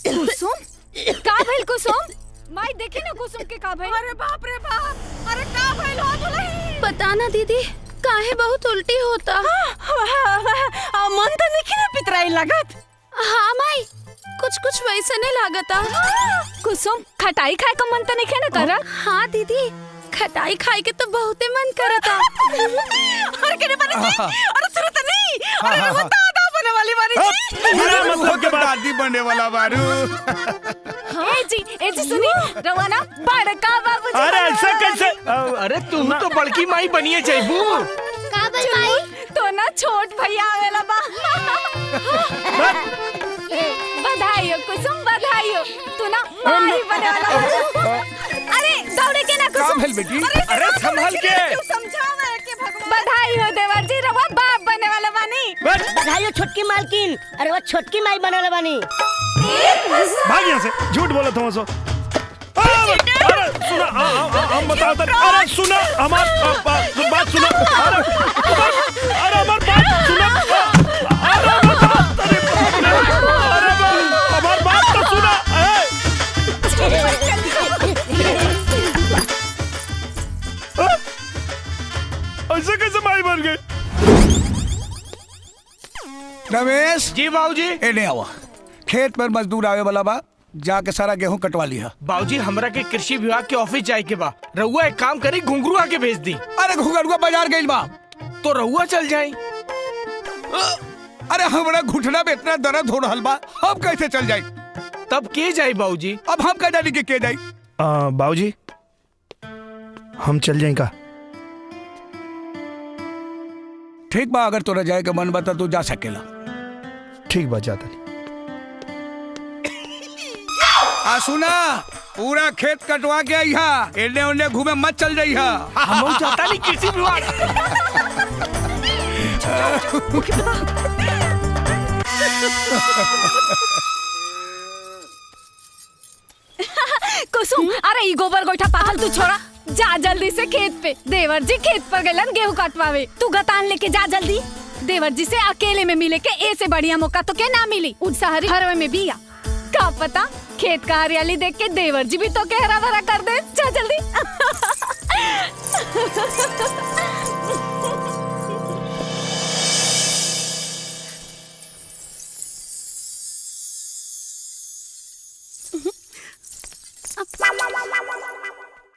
कुसुम का भइल कुसुम? माई देखी ना कुसुम के का भइल? अरे बाप रे बाप, अरे का भइल हो दुल्हन? पता ना दीदी, काहे बहुत उल्टी होता। मन तो नहीं ना पितराई लागत। हाँ माई, कुछ कुछ वैसे नहीं लागता। कुसुम खटाई खाए का मन तो नहीं ना करत? हाँ दीदी, खटाई खाए के तो बहुते मन करता। अरे केने बने जी? अरे सुरत नहीं, अरे वो दादा बने वाली बारी जी। मेरा मतलब के दादी बनने वाला बारू। ए जी सुनी, रवाना बड़का बाबू जी। अरे ऐसा कैसे? अरे तुम तो बड़की माई बनिए चाहिए। का भइल माई? तो ना छोट भैया आवेला बा। बधाई हो कुसुम, बधाई हो। तू ना माई बने वाला बा। अरे दौड़े के ना कुसुम। भेल बेटी? अरे संभल के। तू समझावे के भगवान। बधाई हो देवर जी, रवा बाप बने वाला बानी। बधाई हो छोटकी मालकिन, अरे वो छोटकी माई बनल बानी। भाग यहाँ से, झूठ बोला तुम सो। अरे सुना, हम बताओ तो। अरे सुना, हमार बात सुना। अरे हमार बात सुना। अरे हमार बात तो सुना। ऐसे कैसे माई बन गई? रमेश जी बाबूजी। एने आवा, खेत पर मजदूर आवे वाला बा, जाके सारा गेहूं कटवा लिया। बाबूजी हमरा के कृषि विभाग के ऑफिस जाए के बा। रहुआ एक काम करी, घुंघरू आके भेज दी। अरे घुंघरुआ बाजार गइल बा। तो रहुआ चल जाए। अरे हमरा घुटना में इतना दर्द हो रहल बा, हम कैसे चल जाई? तब के जाए बाबूजी? अब हम कह जानी के जाई? बाबूजी हम चल जाए का? ठीक बा, अगर तोरा जाए के मन बता तू जा सकेला। ठीक बात, जाता नहीं। सुना, पूरा खेत कटवा के आई हा, एने ओने घूमे मत चल जाई हा। हम चाहता नहीं कृषि विभाग। कुसुम, अरे ई गोबर गोइठा पागल तू छोरा, जा जल्दी से खेत पे। देवर जी खेत पर गइलन गेहूं काटवावे। तू गतान लेके जा जल्दी। देवर जी से अकेले में मिले के ऐसे बढ़िया मौका तो के ना मिली। उनसहरी हरवे में बिया, का पता खेत का हरियाली देख के देवर जी भी तो के हरा भरा कर दे। जा जल्दी।